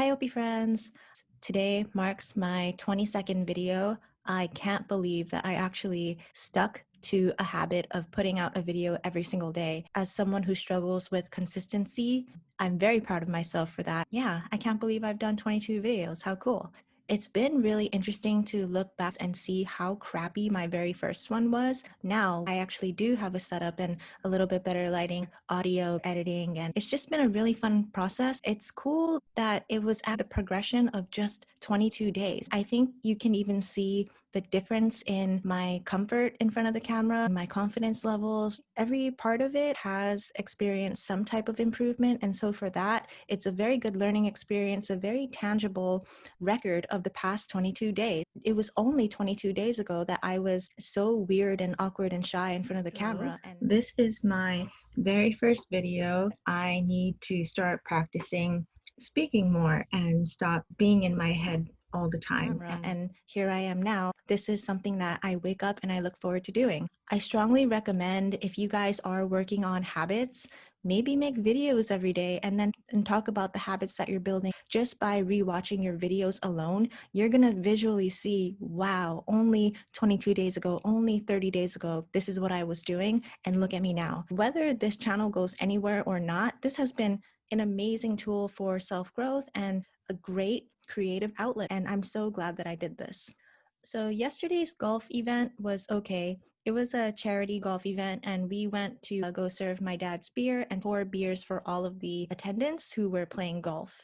Hi, OP friends. Today marks my 22nd video. I can't believe that I actually stuck to a habit of putting out a video every single day. As someone who struggles with consistency, I'm very proud of myself for that. Yeah, I can't believe I've done 22 videos. How cool. It's been really interesting to look back and see how crappy my very first one was. Now I actually do have a setup and a little bit better lighting, audio editing, and it's just been a really fun process. It's cool that it was at the progression of just 22 days. I think you can even see the difference in my comfort in front of the camera, my confidence levels. Every part of it has experienced some type of improvement. And so for that, it's a very good learning experience, a very tangible record of the past 22 days. It was only 22 days ago that I was so weird and awkward and shy in front of the camera. And this is my very first video. I need to start practicing speaking more and stop being in my head all the time. And here I am now. This is something that I wake up and I look forward to doing. I strongly recommend, if you guys are working on habits, maybe make videos every day and talk about the habits that you're building. Just by rewatching your videos alone, you're gonna visually see, wow, only 22 days ago, only 30 days ago, this is what I was doing, and look at me now. Whether this channel goes anywhere or not, this has been an amazing tool for self-growth and a great creative outlet, and I'm so glad that I did this. So yesterday's golf event was okay. It was a charity golf event, and we went to go serve my dad's beer and 4 beers for all of the attendants who were playing golf.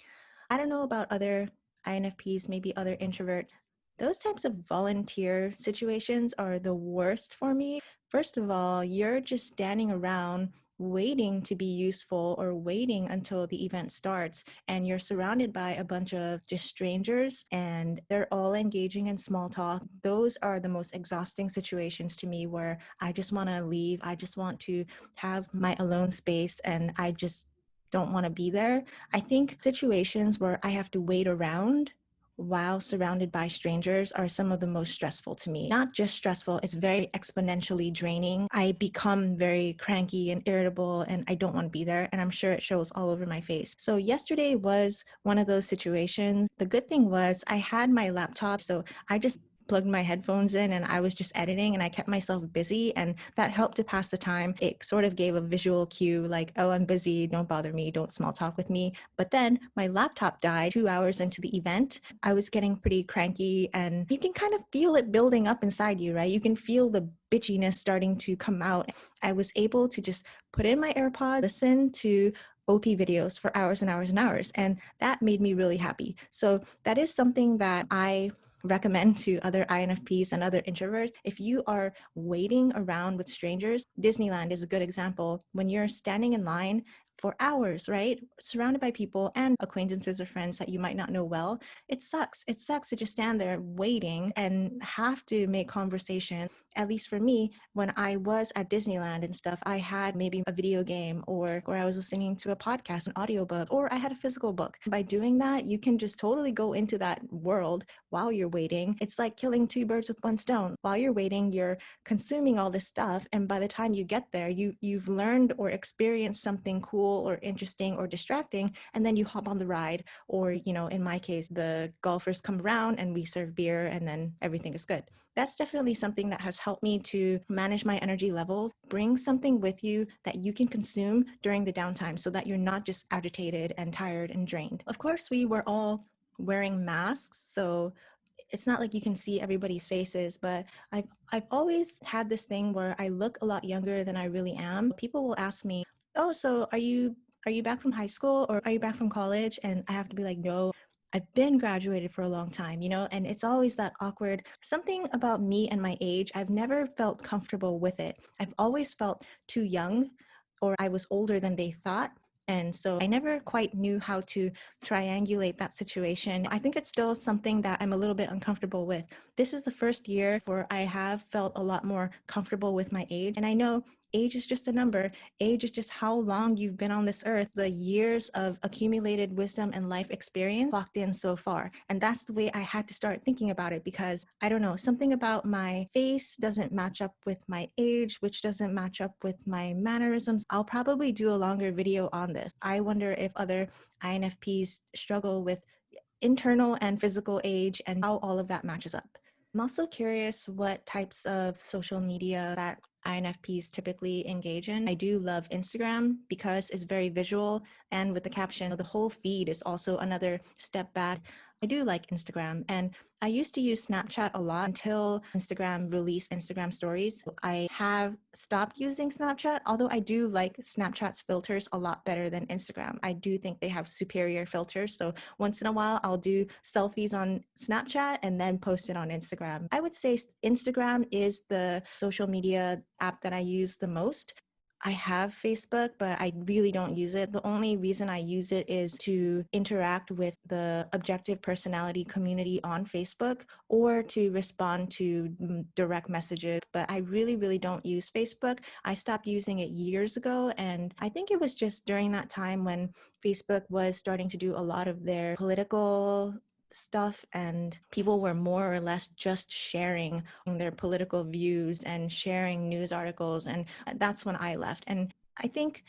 I don't know about other INFPs, maybe other introverts. Those types of volunteer situations are the worst for me. First of all, you're just standing around waiting to be useful or waiting until the event starts, and you're surrounded by a bunch of just strangers and they're all engaging in small talk. Those are the most exhausting situations to me, where I just want to leave. I just want to have my alone space and I just don't want to be there. I think situations where I have to wait around while surrounded by strangers are some of the most stressful to me. Not just stressful, it's very exponentially draining. I become very cranky and irritable and I don't want to be there, and I'm sure it shows all over my face. So yesterday was one of those situations. The good thing was I had my laptop, so I just plugged my headphones in and I was just editing and I kept myself busy, and that helped to pass the time. It sort of gave a visual cue like, oh, I'm busy, don't bother me, don't small talk with me. But then my laptop died 2 hours into the event. I was getting pretty cranky, and you can kind of feel it building up inside you, right? You can feel the bitchiness starting to come out. I was able to just put in my AirPods, listen to OP videos for hours and hours and hours, and that made me really happy. So that is something that I recommend to other INFPs and other introverts. If you are waiting around with strangers, Disneyland is a good example. When you're standing in line for hours, right? Surrounded by people and acquaintances or friends that you might not know well, it sucks. It sucks to just stand there waiting and have to make conversation. At least for me, when I was at Disneyland and stuff, I had maybe a video game or I was listening to a podcast, an audiobook, or I had a physical book. By doing that, you can just totally go into that world while you're waiting. It's like killing 2 birds with one stone. While you're waiting, you're consuming all this stuff, and by the time you get there, you've learned or experienced something cool or interesting or distracting, and then you hop on the ride. Or, in my case, the golfers come around and we serve beer and then everything is good. That's definitely something that has helped me to manage my energy levels. Bring something with you that you can consume during the downtime so that you're not just agitated and tired and drained. Of course, we were all wearing masks, so it's not like you can see everybody's faces, but I've always had this thing where I look a lot younger than I really am. People will ask me, "Oh, so are you back from high school or are you back from college?" And I have to be like, "No, I've been graduated for a long time," and it's always that awkward something about me and my age. I've never felt comfortable with it. I've always felt too young, or I was older than they thought. And so I never quite knew how to triangulate that situation. I think it's still something that I'm a little bit uncomfortable with. This is the first year where I have felt a lot more comfortable with my age. And I know age is just a number. Age is just how long you've been on this earth, the years of accumulated wisdom and life experience clocked in so far. And that's the way I had to start thinking about it, because I don't know, something about my face doesn't match up with my age, which doesn't match up with my mannerisms. I'll probably do a longer video on this. I wonder if other INFPs struggle with internal and physical age and how all of that matches up. I'm also curious what types of social media that INFPs typically engage in. I do love Instagram because it's very visual, and with the caption, the whole feed is also another step back. I do like Instagram, and I used to use Snapchat a lot until Instagram released Instagram stories. I have stopped using Snapchat, although I do like Snapchat's filters a lot better than Instagram. I do think they have superior filters. So once in a while, I'll do selfies on Snapchat and then post it on Instagram. I would say Instagram is the social media app that I use the most. I have Facebook, but I really don't use it. The only reason I use it is to interact with the objective personality community on Facebook or to respond to direct messages. But I really, really don't use Facebook. I stopped using it years ago. And I think it was just during that time when Facebook was starting to do a lot of their political stuff, and people were more or less just sharing their political views and sharing news articles, and that's when I left. And I think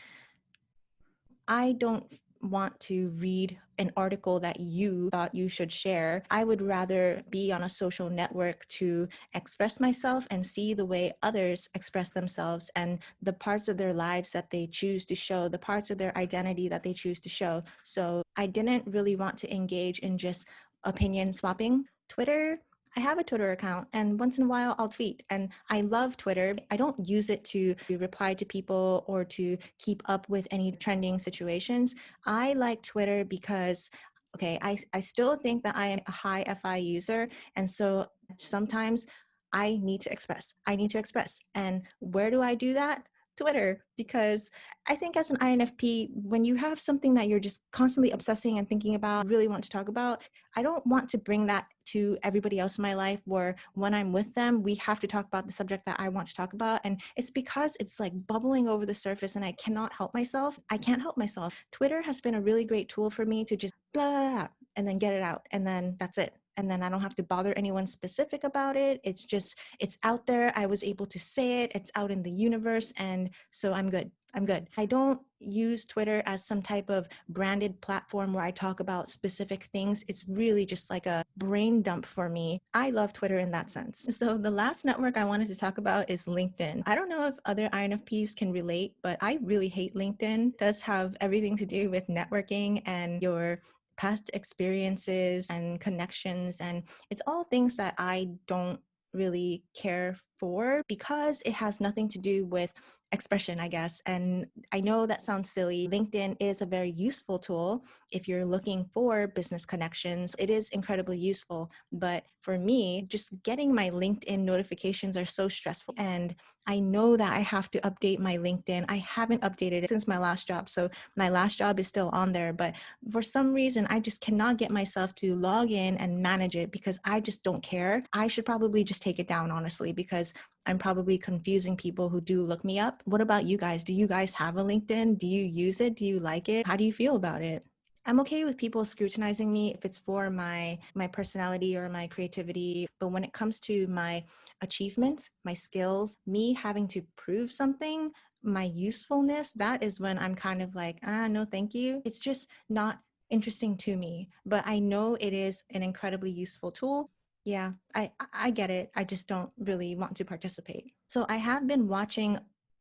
I don't want to read an article that you thought you should share. I would rather be on a social network to express myself and see the way others express themselves and the parts of their lives that they choose to show, the parts of their identity that they choose to show. So I didn't really want to engage in just opinion swapping. Twitter, I have a Twitter account, and once in a while I'll tweet, and I love Twitter. I don't use it to reply to people or to keep up with any trending situations. I like Twitter because, okay, I still think that I am a high FI user, and so sometimes I need to express. I need to express. And where do I do that? Twitter, because I think as an INFP, when you have something that you're just constantly obsessing and thinking about, really want to talk about, I don't want to bring that to everybody else in my life where when I'm with them, we have to talk about the subject that I want to talk about. And it's because it's like bubbling over the surface and I cannot help myself. I can't help myself. Twitter has been a really great tool for me to just blah, blah, blah, and then get it out. And then that's it. And then I don't have to bother anyone specific about it. It's just, it's out there. I was able to say it. It's out in the universe. And so I'm good. I'm good. I don't use Twitter as some type of branded platform where I talk about specific things. It's really just like a brain dump for me. I love Twitter in that sense. So the last network I wanted to talk about is LinkedIn. I don't know if other INFPs can relate, but I really hate LinkedIn. It does have everything to do with networking and your past experiences and connections, and it's all things that I don't really care for because it has nothing to do with expression, I guess. And I know that sounds silly. LinkedIn is a very useful tool if you're looking for business connections. It is incredibly useful. But for me, just getting my LinkedIn notifications are so stressful. And I know that I have to update my LinkedIn. I haven't updated it since my last job. So my last job is still on there. But for some reason, I just cannot get myself to log in and manage it because I just don't care. I should probably just take it down, honestly, because I'm probably confusing people who do look me up. What about you guys? Do you guys have a LinkedIn? Do you use it? Do you like it? How do you feel about it? I'm okay with people scrutinizing me if it's for my personality or my creativity, but when it comes to my achievements, my skills, me having to prove something, my usefulness, that is when I'm kind of like, no, thank you. It's just not interesting to me, but I know it is an incredibly useful tool. Yeah, I get it. I just don't really want to participate. So I have been watching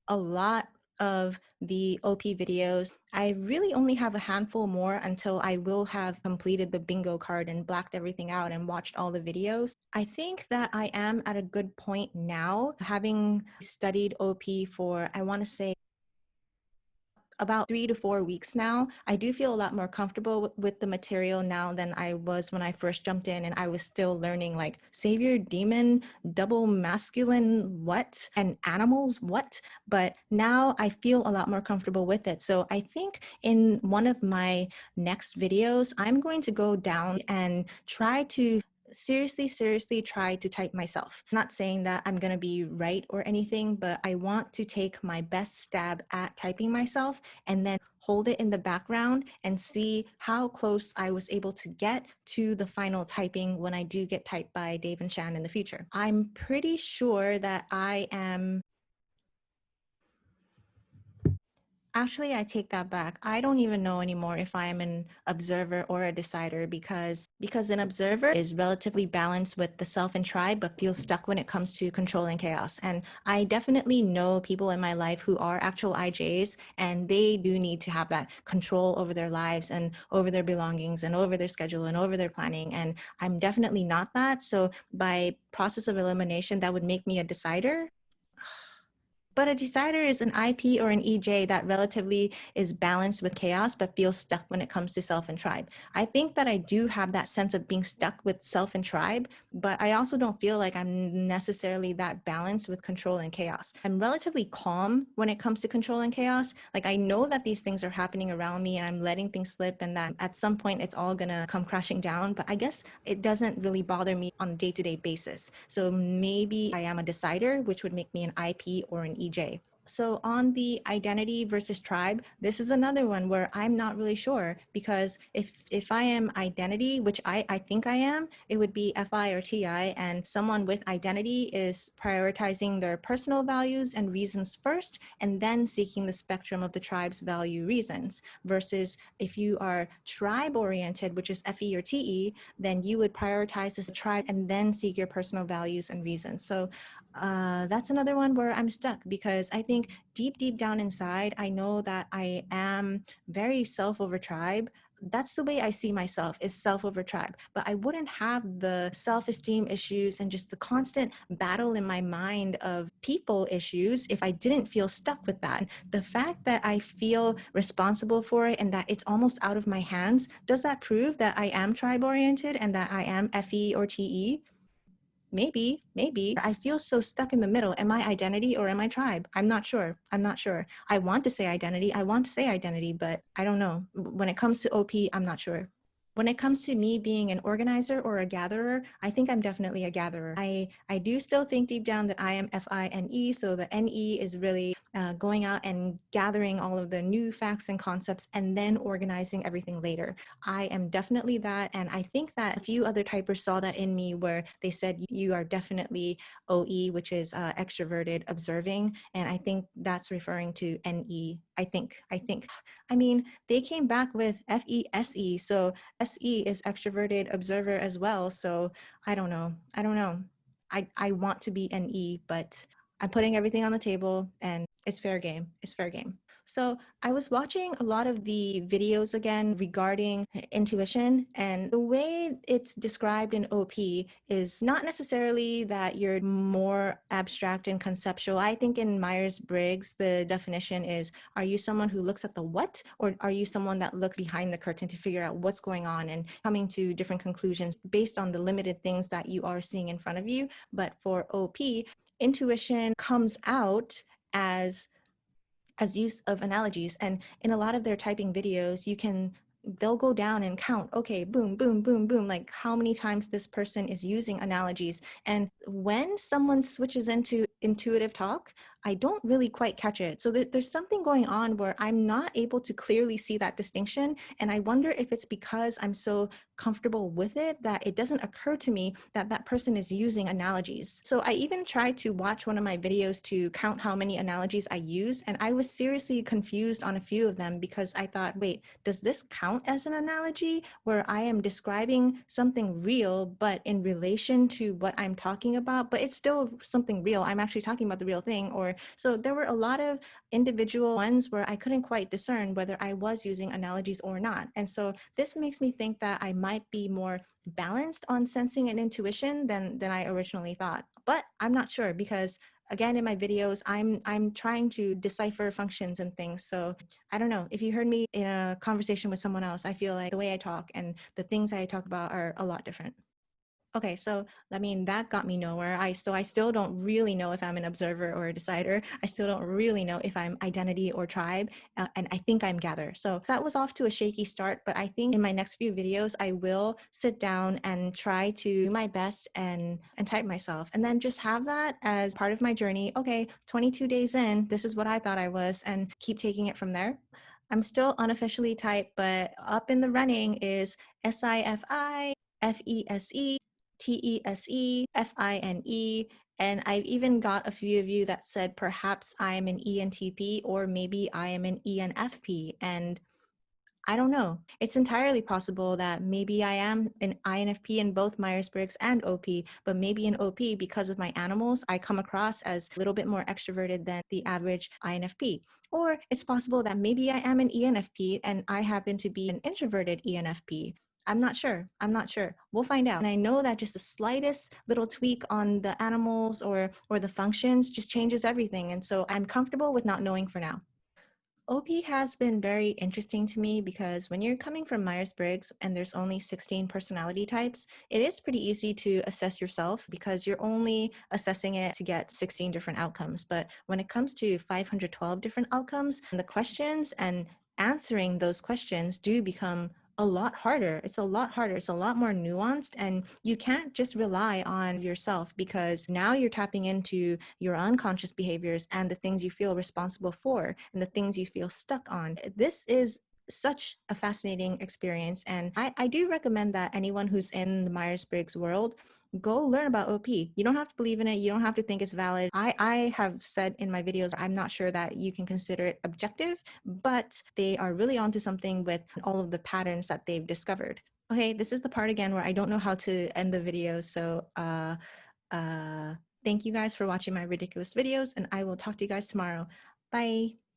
a lot of the OP videos. I really only have a handful more until I will have completed the bingo card and blacked everything out and watched all the videos. I think that I am at a good point now, having studied OP for, I want to say, about 3 to 4 weeks now. I do feel a lot more comfortable with the material now than I was when I first jumped in and I was still learning like savior, demon, double masculine, what, and animals, what. But now I feel a lot more comfortable with it. So I think in one of my next videos, I'm going to go down and try to seriously try to type myself. I'm not saying that I'm going to be right or anything, but I want to take my best stab at typing myself and then hold it in the background and see how close I was able to get to the final typing when I do get typed by Dave and Shan in the future. I'm pretty sure that Actually, I take that back. I don't even know anymore if I am an observer or a decider because an observer is relatively balanced with the self and tribe, but feels stuck when it comes to control and chaos. And I definitely know people in my life who are actual IJs, and they do need to have that control over their lives and over their belongings and over their schedule and over their planning. And I'm definitely not that. So by process of elimination, that would make me a decider. But a decider is an IP or an EJ that relatively is balanced with chaos, but feels stuck when it comes to self and tribe. I think that I do have that sense of being stuck with self and tribe, but I also don't feel like I'm necessarily that balanced with control and chaos. I'm relatively calm when it comes to control and chaos. Like I know that these things are happening around me and I'm letting things slip and that at some point it's all gonna come crashing down, but I guess it doesn't really bother me on a day-to-day basis. So maybe I am a decider, which would make me an IP or an EJ. So on the identity versus tribe, this is another one where I'm not really sure because if I am identity, which I think I am, it would be FI or TI, and someone with identity is prioritizing their personal values and reasons first, and then seeking the spectrum of the tribe's value reasons. Versus if you are tribe oriented, which is FE or TE, then you would prioritize this tribe and then seek your personal values and reasons. So that's another one where I'm stuck because I think deep down inside, I know that I am very self over tribe. That's the way I see myself is self over tribe. But I wouldn't have the self esteem issues and just the constant battle in my mind of people issues if I didn't feel stuck with that. The fact that I feel responsible for it and that it's almost out of my hands, does that prove that I am tribe oriented and that I am FE or TE? Maybe. I feel so stuck in the middle. Am I identity or am I tribe? I'm not sure. I want to say identity, but I don't know. When it comes to OP, I'm not sure. When it comes to me being an organizer or a gatherer, I think I'm definitely a gatherer. I do still think deep down that I am FINE. So the NE is really going out and gathering all of the new facts and concepts and then organizing everything later. I am definitely that. And I think that a few other typers saw that in me where they said, you are definitely OE, which is extroverted observing. And I think that's referring to NE. I mean, they came back with FESE. So SE is extroverted observer as well. So I don't know. I want to be NE, but I'm putting everything on the table and it's fair game. It's fair game. So I was watching a lot of the videos again regarding intuition, and the way it's described in OP is not necessarily that you're more abstract and conceptual. I think in Myers-Briggs, the definition is, are you someone who looks at the what, or are you someone that looks behind the curtain to figure out what's going on and coming to different conclusions based on the limited things that you are seeing in front of you? But for OP, intuition comes out as use of analogies. And in a lot of their typing videos, they'll go down and count, okay, boom, boom, boom, boom, like how many times this person is using analogies. And when someone switches into intuitive talk, I don't really quite catch it. So there's something going on where I'm not able to clearly see that distinction. And I wonder if it's because I'm so comfortable with it that it doesn't occur to me that that person is using analogies. So I even tried to watch one of my videos to count how many analogies I use, and I was seriously confused on a few of them because I thought, wait, does this count as an analogy where I am describing something real but in relation to what I'm talking about, but it's still something real, I'm actually talking about the real thing? Or so there were a lot of individual ones where I couldn't quite discern whether I was using analogies or not. And so this makes me think that I might be more balanced on sensing and intuition than I originally thought. But I'm not sure because again in my videos I'm trying to decipher functions and things. So I don't know. If you heard me in a conversation with someone else, I feel like the way I talk and the things I talk about are a lot different. Okay, so I mean that got me nowhere. I still don't really know if I'm an observer or a decider. I still don't really know if I'm identity or tribe, and I think I'm gather. So that was off to a shaky start, but I think in my next few videos I will sit down and try to do my best and type myself, and then just have that as part of my journey. Okay, 22 days in, this is what I thought I was, and keep taking it from there. I'm still unofficially typed, but up in the running is SIFI, FESE, TESE, FINE, And I've even got a few of you that said perhaps I am an ENTP or maybe I am an ENFP. And I don't know. It's entirely possible that maybe I am an INFP in both Myers-Briggs and OP, but maybe in OP, because of my animals, I come across as a little bit more extroverted than the average INFP. Or it's possible that maybe I am an ENFP and I happen to be an introverted ENFP. I'm not sure. I'm not sure. We'll find out. And I know that just the slightest little tweak on the animals or the functions just changes everything. And so I'm comfortable with not knowing for now. OP has been very interesting to me because when you're coming from Myers-Briggs and there's only 16 personality types, it is pretty easy to assess yourself because you're only assessing it to get 16 different outcomes. But when it comes to 512 different outcomes, the questions and answering those questions do become a lot harder. It's a lot harder. It's a lot more nuanced, and you can't just rely on yourself because now you're tapping into your unconscious behaviors and the things you feel responsible for and the things you feel stuck on. This is such a fascinating experience, and I do recommend that anyone who's in the Myers-Briggs world go learn about OP. You don't have to believe in it. You don't have to think it's valid. I have said in my videos, I'm not sure that you can consider it objective, but they are really onto something with all of the patterns that they've discovered. Okay, this is the part again where I don't know how to end the video. So thank you guys for watching my ridiculous videos, and I will talk to you guys tomorrow. Bye.